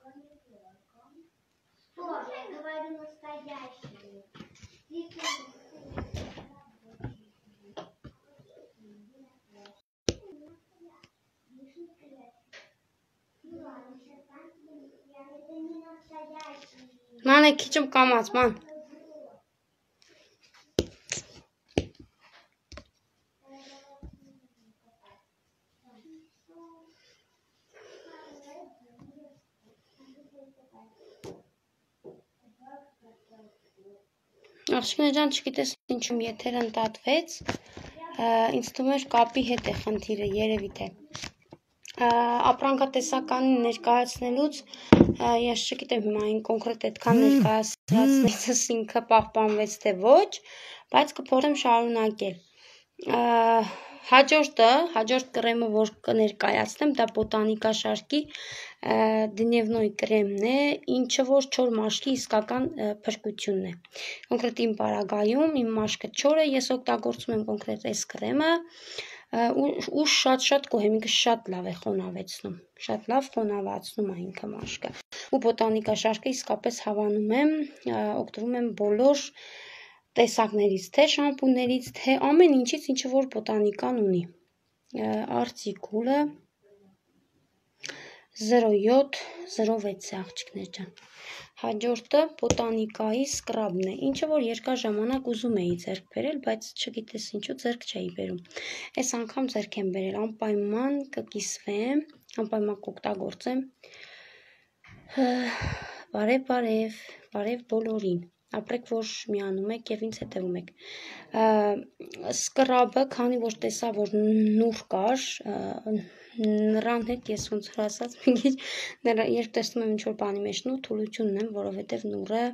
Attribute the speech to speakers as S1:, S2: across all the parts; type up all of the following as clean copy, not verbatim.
S1: Стоп, я говорю настоящие.
S2: Ման է քիչում կամած, ման։ Աղջիկներ ջան, չգիտես ինչում եթերը ընդատվեց, ինձ թվում էր կապի հետ է խնդիրը, երևի թե։ Ապրանքատեսականին ներկայացնելուց ես չգիտեմ հիմա այն կոնկրետ այդքան ներկայացրածներս ինքը պահպանվեց թե ոչ, բայց կփորձեմ շարունակել։ Հաջորդ կրեմը, որ կներկայացնեմ, դա բոտանիկա շարքի դնևնոյի կրեմն է, ինչը որ չոր մաշկի իսկական փրկությունն է։ Կոնկրետ իմ պարագայում, իմ մաշկը չոր է, ես օգտագործում եմ կոնկրետ այս կրեմը ու շատ գոհ եմ, ինքը շատ լավ է խոնավեցնում, շատ լավ խոնավացնում է ինքը մաշկը։ Ու բոտանիկա շարքը իսկապես հավանում եմ, օգտվում եմ բոլոր տեսակներից, թե շամպուներից, թե ամեն ինչից, ինչը որ բոտանիկան ունի։ Արտիկուլը 0706 է աղջիկներ ջան։ Հաջորդը բոտանիկայի սկրաբն է, ինչը որ երկար ժամանակ ուզում էի ձեռք բերել, բայց չգիտես ինչու ձեռք չէի բերում։ Այս անգամ ձեռք եմ բերել, անպայման կկիսվեմ, անպայման կօգտագործեմ։ Բարև բոլորին։ Ապրեք, որ միանում եք եւ ինձ հետևում եք։ Սկրաբը, քանի որ տեսա, որ նուռ կար, նռան հետ ես ոնց որ ասած մի քիչ երբ տեսնում եմ ինչ-որ բանի մեջ նուռ, թուլություն ունեմ, որովհետև նուռը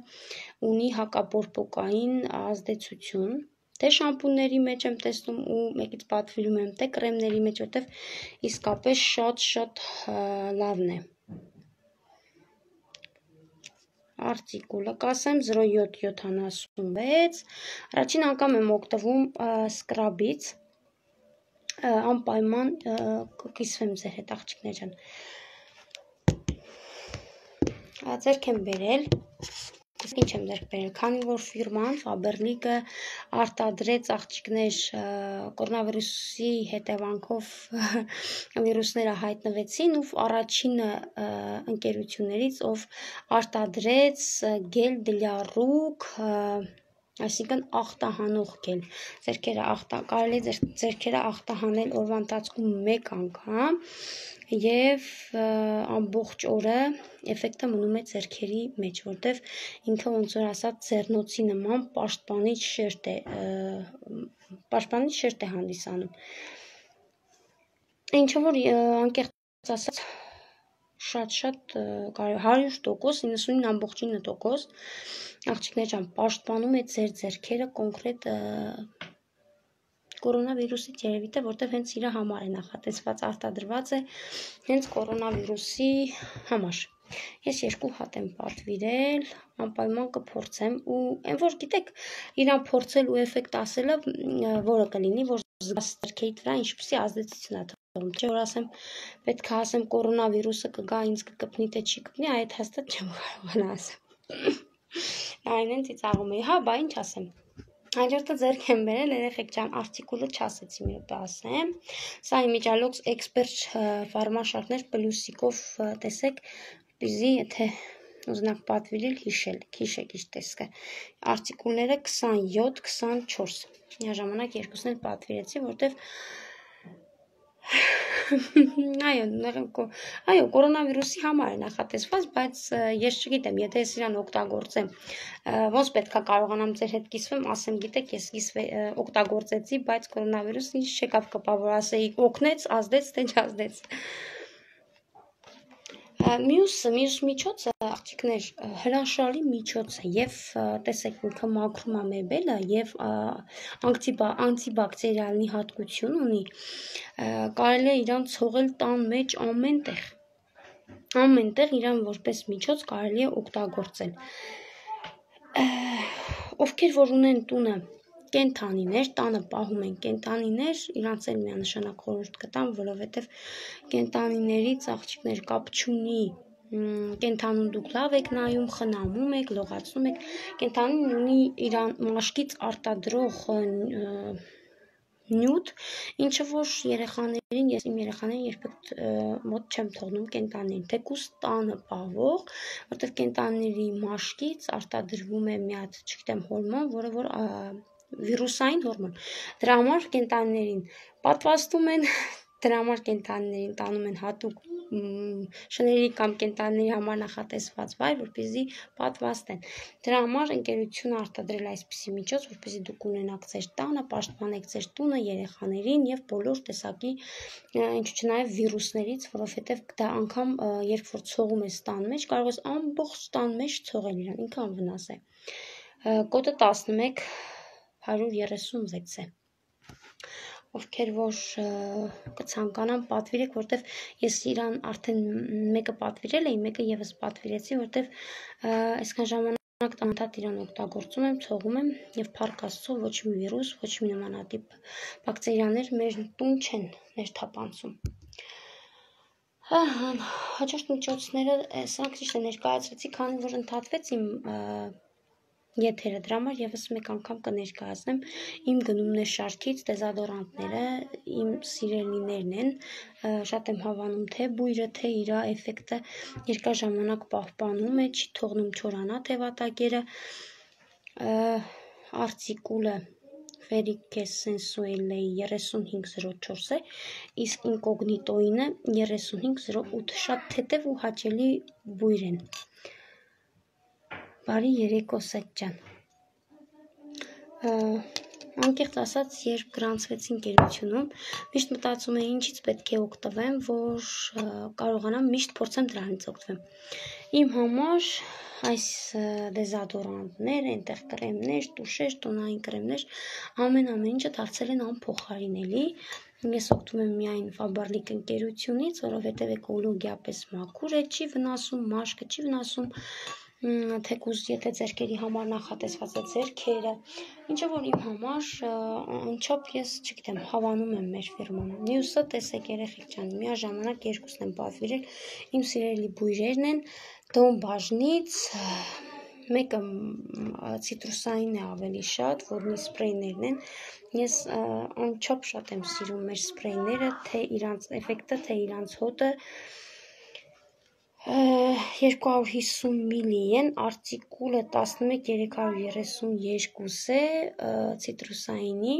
S2: ունի հակաբորբոկային ազդեցություն, թե շամպուների մեջ եմ տեսնում ու մեկից պատվիրում եմ, թե կրեմների մեջ, որտեվ իսկապես շատ լավն է։ Արտիկուլը կասեմ 0776, առաջին անգամ եմ օգտվում սկրաբից, անպայման կկիսվեմ ձեր հետ աղջիկներ ջան։ Ձեռք եմ բերել, ինչ եմ ձեռք բերել, քանի որ ֆիրման Faberlic-ը արտադրեց աղջիկներ կորոնավիրուսի հետևանքով վիրուսները հայտնվեցին ու առաջինը ընկերություններից, ով արտադրեց գել դլյարուկ, այսինքն ախտահանող գել, կարելի է ձեռքերը ախտահանել օրվա ընթացքում մեկ անգամ և ամբողջ օրը էֆեկտը մնում է ձեռքերի մեջ, որտև ինքը ոնց որ ասած ձեռնոցի նման պաշտպանիչ շերտ է հանդիսանում, ինչը որ անկեղծ ասած շատ կարևոր 100%, 99.9% աղջիկներ ջան, պաշտպանում է ձեր ձեռքերը կոնկրետ կորոնավիրուսից երևի թե, որտև հենց իրա համար է նախատեսված, արտադրված է հենց կորոնավիրուսի համար։ Ես 2 հատ եմ պատվիրել, անպայման կփորձեմ ու այն որ գիտեք, իրան փորձել ու էֆեկտ ասելը, որը կլինի, որ ձեռքերիդ վրա ինչպեսի ազդեցություն է թողնում, չէ՞ որ ասեմ, պետք է ասեմ կորոնավիրուսը կգա ինձ կկպնի, թե չի կպնի, այդ հաստատ չեմ կարողանա ասեմ։ Այն ծիծաղում էի, բա ինչ ասեմ։ Հաջորդը ձեռք եմ բերել, երեխեք ջան, արտիկուլը չասեցի մի րոպե ասեմ։ Սա Imidalox Expert ֆարմաշարքներ պլյուսիկով տեսեք, որպեսզի եթե ուզենաք պատվիրել, հիշեք իր տեսքը։ Արտիկուլները 27-24։ Միաժամանակ երկուսն էլ պատվիրեցի, որտեվ այո, կորոնավիրուսի համար է նախատեսված, բայց ես չգիտեմ, եթե ես իրան օգտագործեմ, ոնց պետք է կարողանամ ձեր հետ կիսվեմ, ասեմ, գիտեք, ես օգտագործեցի, բայց կորոնավիրուսը ինչ չեկավ կպավ, որ ասեի, օգնեց, ազդեց, թե չազդեց։ Մյուս միջոցը, աղջիկներ, հրաշալի միջոց է և տեսեք ինքը մաքրում է մեբելը և անտիբակտերիալնի հատկություն ունի, կարելի է իրան ցողել տան մեջ ամենտեղ իրան որպես միջոց կարելի է օգտագործել։ Ովքեր որ ունեն տունը կենդանիներ, տանը պահում են կենդանիներ, իրանց էլ միանշանակ խորհուրդ կտամ, որովհետև կենդանիներից աղջիկներ կապ չունի կենթանուն դուք լավ եք նայում, խնամում եք, լողացնում եք, կենթանին ունի իրան մաշկից արտադրող նյութ, ինչը որ երեխաներին, ես իմ երեխաներին երբեք մոտ չեմ թողնում կենտանիներին, թեկուզ տանը պահվող, որտեղ կենտանիների մաշկից արտադրվում է մի հատ, չգիտեմ, հորմոն, որը որ վիրուսային հորմոն, դրա համար կենտանիներին պատվաստում են, դրա համար կենտանիներին տանում են հատուկ շների կամ կենտանիների համար նախատեսված վայր, որպեսզի պատվաստեն։ Դրա համար ընկերությունը արտադրել է այսպիսի միջոց, որպեսզի դուք ունենաք ձեր տանը, պաշտպանեք ձեր տունը, երեխաներին եւ բոլոր տեսակի, ինչու՞ չնայել վիրուսներից, որովհետեւ դա անգամ երբ որ ցողում ես տան մեջ, կարող ես ամբողջ տան մեջ ցողել իրան, ինքը անվնաս է։ Կոդը 11-136 է։ Ովքեր որ կցանկանան պատվիրեք, որտեվ ես իրան արդեն մեկը պատվիրել էի, մեկը եւս պատվիրեցի, որտեվ այսքան ժամանակ անընդհատ իրան օգտագործում եմ, ցողում եմ եւ փառք Աստծո ոչ մի վիրուս, ոչ մի նմանատիպ բակտերիաներ մեր տուն չեն ներթափանցում։ Հաջորդ միջոցները սրանք ճիշտ է ներկայացրեցի, քանի որ ընդհատվեց իմ եթերը, դրա համար եւս մեկ անգամ կներկայացնեմ իմ գնումներ շարքից դեզոդորանտները, իմ սիրելիներն են, շատ եմ հավանում թե բույրը, թե իր էֆեկտը երկար ժամանակ պահպանում է, չի թողնում չորանա թևատակերը, Articule Ferric Sensuelle 3504 է, իսկ ինկոգնիտոինը 3508, շատ թեթև ու հաճելի բույր են։ Բարի երեկո Սեթ ջան։ Անկեղծ ասած, երբ գրանցվեցի ընկերությունում, միշտ մտածում էի ինչից պետք է օգտվեմ, որ կարողանամ միշտ փորձեմ դրանից օգտվեմ։ Իմ համար այս դեզոդորանտներ, այնտեղ կրեմներ, տուշեր, տոնային կրեմներ, ամեն ինչը դարձել են անփոխարինելի։ Ես օգտվում եմ միայն Faberlic ընկերությունից, որովհետև էկոլոգիապես մաքուր է, չի վնասում մաշկը, չի վնասում թեկուզ եթե ձերքերի համար նախատեսված է ձերքերը, ինչը որ իմ համար անչափ ես չգիտեմ, հավանում եմ մեր ֆիրման։ Մյուսը տեսեք երեխեք ջան, միաժամանակ երկուսն եմ պատվիրել, իմ սիրելի բույրերն են, Դոն բաժնից, մեկը ցիտրուսային է ավելի շատ, որնի սպրեյներն են։ Ես անչափ շատ եմ սիրում մեր սպրեյները, թե իրանց էֆեկտը, թե իրանց հոտը։ 250 մլի են, արտիկուլը 11332 է, ցիտրուսայինի,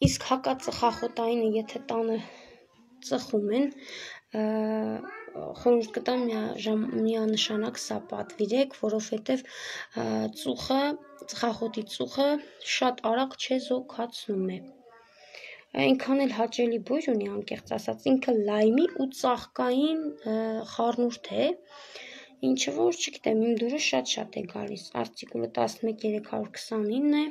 S2: իսկ հակածխախոտայինը, եթե տանը ծխում են, խորհուրդ կտամ միանշանակ սա պատվիրեք, որովհետև ծխախոտի ծուխը շատ արագ չեզոքացնում է։ Այնքան էլ հաճելի բույր ունի, անկեղծ ասած, ինքը լայմի ու ծաղկային խառնուրդ է, ինչը որ չգիտեմ, իմ դուրը շատ է գալիս, արտիկուլը 11329 է,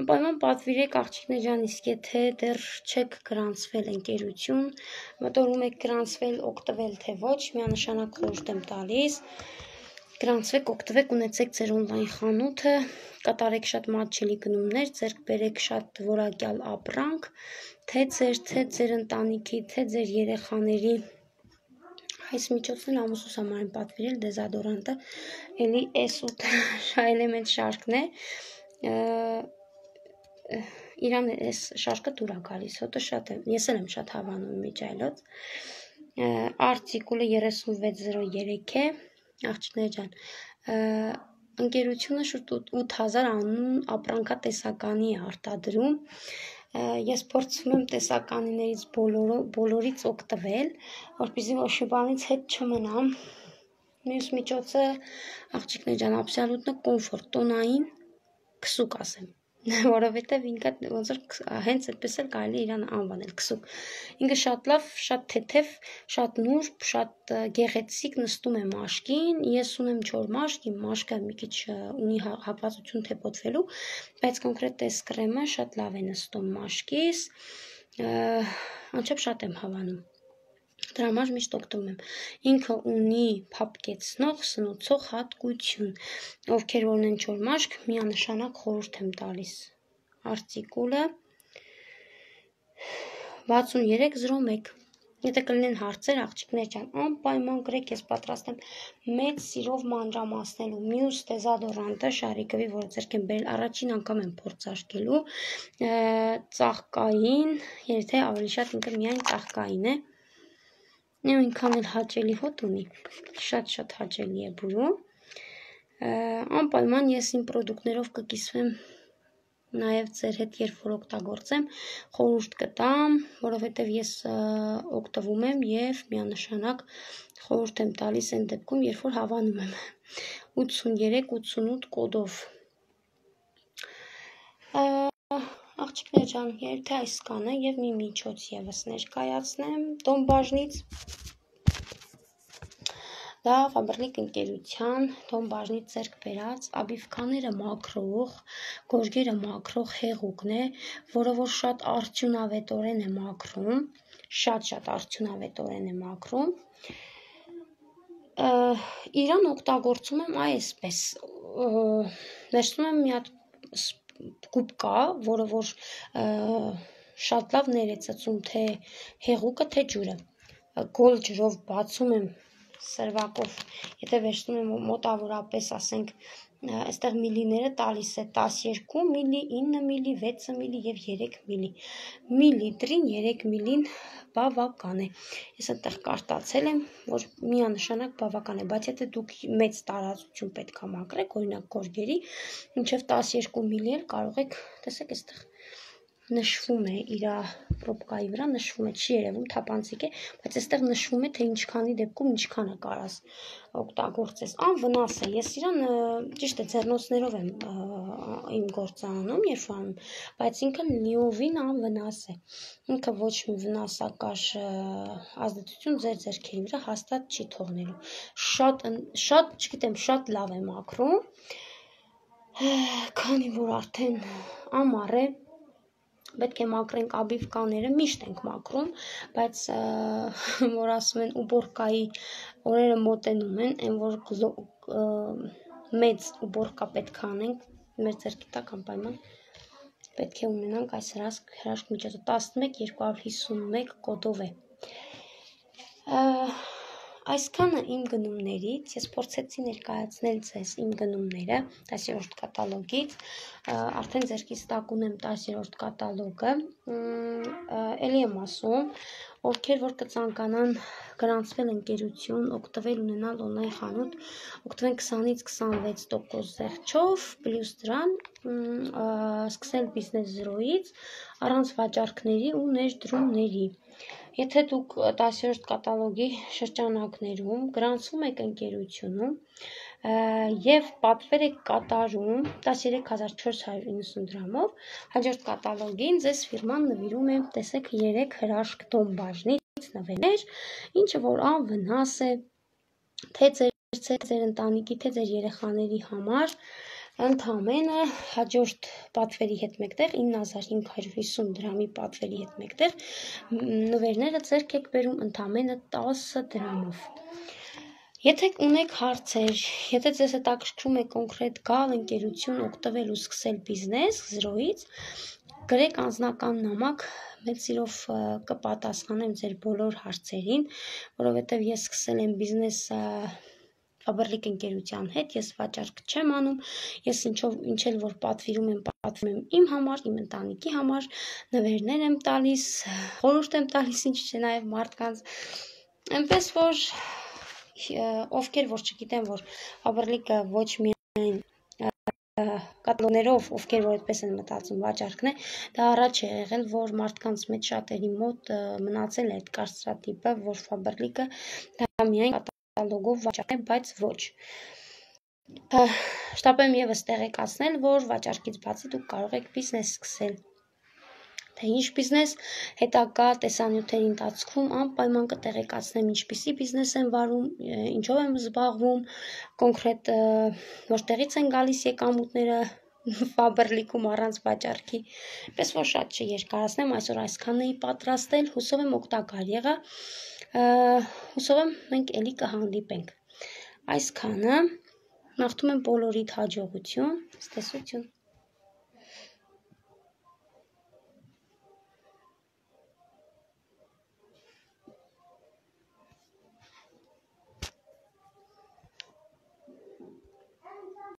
S2: անպայման պատվիրեք աղջիկներ ջան, իսկ եթե դեռ չեք գրանցվել ընկերություն, մտորում եք գրանցվել, օգտվել թե ոչ, միանշանակ խորհուրդ եմ տալիս, գրանցվեք, օգտվեք, ունեցեք ձեր օնլայն խանութը, կատարեք շատ մատչելի գնումներ, ձեռք բերեք շատ որակյալ ապրանք, թե ձեր ընտանիքի, թե ձեր երեխաների։ Այս միջոցն էլ ամուսուս համար եմ պատվիրել դեզոդորանտը, էլի S8 էլեմենտ շարքն է, իրան այս շարքը դուր է գալիս, հոտը շատ է, ես էլ եմ շատ հավանում միջայլոց, արտիկուլը 3603 է, աղջիկներ ջան, ընկերությունը շուրջ 8000 անուն ապրանքատեսականի է արտադրում, ես փորձում եմ տեսականիներից բոլորից օգտվել, որպեսզի ոչ մի բանից հետ չմնամ, մյուս միջոցը, աղջիկներ ջան, աբսոլյուտնը կոմֆորտ, տոնային քսուկ ասեմ, որովհետև ինքը ոնց որ հենց այդպես էլ կարելի իրան անվանել քսուկ, ինքը շատ լավ, շատ թեթև, շատ նուրբ, շատ գեղեցիկ նստում է մաշկին, ես ունեմ չոր մաշկ, իմ մաշկը մի քիչ ունի հապածություն թեփոթվելու, բայց կոնկրետ այս կրեմը շատ լավ է նստում մաշկիս, անչափ շատ եմ հավանում, դրա համար միշտ օգտվում եմ, ինքը ունի փափկեցնող, սնուցող հատկություն, ովքեր որ ունեն չոր մաշկ, միանշանակ խորհուրդ եմ տալիս, արտիկուլը 6301, Եթե կլինեն հարցեր, աղջիկներ ջան, անպայման գրեք, ես պատրաստ եմ մեծ սիրով մանրամասնելու։ Մյուս դեզադորանտը Շարիկովի, որը ձեռք եմ բերել, առաջին անգամ եմ փորձարկելու, ծաղկային, եթե ավելի շատ ինքը միայն ծաղկային է։ Այնքան էլ հաճելի հոտ ունի, շատ հաճելի է բուրում։ Անպայման ես իմ պրոդուկտներով կկիսվեմ նաև ձեր հետ, երբ որ օգտագործեմ, խորհուրդ կտամ, որովհետև ես օգտվում եմ եւ միանշանակ խորհուրդ եմ տալիս այն դեպքում, երբ որ հավանում եմ 83-88 կոդով։ Աղջիկներ ջան, եթե այս կանը եւ մի միջոց եւս ներկայացնեմ Դոմբաժնից, դա Faberlic ընկերության Դոմբաժնից ձեռք բերած աբիվկաները մաքրող, գորգերը մաքրող հեղուկն է, որը որ շատ արդյունավետորեն է մաքրում, շատ արդյունավետորեն է մաքրում։ Իրան օգտագործում եմ այսպես, վերցնում եմ մի հատ գուբկա, որը որ շատ լավ ներ է ծծում թե հեղուկը, թե ջուրը, գոլ ջրով բացում եմ սրվակով, եթե վերցնում եմ մոտավորապես, ասենք, այստեղ միլիները տալիս է 12 միլի, 9 միլի, 6 միլի և 3 միլի, միլիտրին 3 միլին բավական է, ես այդտեղ կարտացել եմ, որ միանշանակ բավական է, բայց եթե դուք մեծ տարածություն պետք է մաքրեք, օրինակ գորգերի, մինչև 12 միլի էլ կարող եք, տեսեք այստեղ նշվում է իր պրոբկայի վրա, նշվում է, չի երևում, թափանցիկ է, բայց այստեղ նշվում է, թե ինչքանի դեպքում ինչքանը կարաս օգտագործես, անվնաս է, ես իրան ճիշտ է ձեռնոցներով եմ իմ գործը անում, երբ անում, բայց ինքը լիովին անվնաս է, ինքը ոչ մի վնասակար ազդեցություն ձեր ձեռքերի վրա հաստատ չի թողնելու, շատ, չգիտեմ, շատ լավ է մաքրում, քանի որ արդեն ամառ է, պետք է մաքրենք աբիվկաները, միշտ ենք մաքրում, բայց որ ասում են ուբորկայի օրերը մոտենում են, այն որ մեծ ուբորկա պետք է անենք, մեր ձեռքի տակ անպայման պետք է ունենանք այս հրաշք միջոցը, 11251 կոդով է։ Այսքանը իմ գնումներից, ես փորձեցի ներկայացնել ձեզ իմ գնումները 10-րդ կատալոգից, արդեն ձեռքից տակ ունեմ 10-րդ կատալոգը, էլի եմ ասում, ովքեր որ կցանկանան գրանցվել ընկերություն, օգտվել ունենալ օնլայն խանութ, օգտվեն 20-ից 26% զեղչով, պլյուս դրան, սկսել բիզնես 0-ից, առանց վաճառքների ու ներդրումների։ Եթե դուք 10-րդ կատալոգի շրջանակներում գրանցվում եք ընկերությունում և պատվեր եք կատարում 13490 դրամով, հաջորդ կատալոգին ձեզ ֆիրման նվիրում է, տեսեք 3 հրաշք Դոմբաժնից նվերներ, ինչը որ անվնաս է, թե ձեր ընտանիքի, թե ձեր երեխաների համար, ընդամենը հաջորդ պատվերի հետ մեկտեղ 9550 դրամի պատվերի հետ մեկտեղ նվերները ձեռք եք բերում ընդամենը 10 դրամով։ Եթե ունեք հարցեր, եթե ձեզ հետաքրքրում է կոնկրետ գալ ընկերություն, օգտվել ու սկսել բիզնես 0-ից, գրեք անձնական նամակ, մեծ սիրով կպատասխանեմ ձեր բոլոր հարցերին, որովհետև ես սկսել եմ բիզնես Faberlic ընկերության հետ, ես վաճառք չեմ անում, ես ինչ էլ որ պատվիրում եմ իմ համար, իմ ընտանիքի համար, նվերներ եմ տալիս, խորհուրդ եմ տալիս, ինչ չէ նաև մարդկանց, այնպես որ ովքեր որ չգիտեն, որ Faberlic-ը ոչ միայն կատալոգներով, ովքեր որ այդպես են մտածում վաճառքն է, դա առաջ է եղել, որ մարդկանց մեջ շատերի մոտ մնացել է այդ կարծրատիպը, որ Faberlic-ը դա միայն կատալոգով վաճառք է, բայց ոչ։ Շտապ եմ ևս տեղեկացնել, որ վաճառքից բացի դուք կարող եք բիզնես սկսել։ Թե ինչ բիզնես, հետագա տեսանյութերի ընթացքում անպայման կտեղեկացնեմ ինչպիսի բիզնես եմ վարում, ինչով եմ զբաղվում, կոնկրետ որտեղից են գալիս եկամուտները Faberlic-ում առանց վաճառքի, պես որ շատ չերկարացնեմ, այսօր այսքանը էի պատրաստել, հուսով եմ օգտակար եղա, հուսով եմ մենք էլի կհանդիպենք, այսքանը, մաղթում եմ բոլորիդ հաջողություն, ցտեսություն։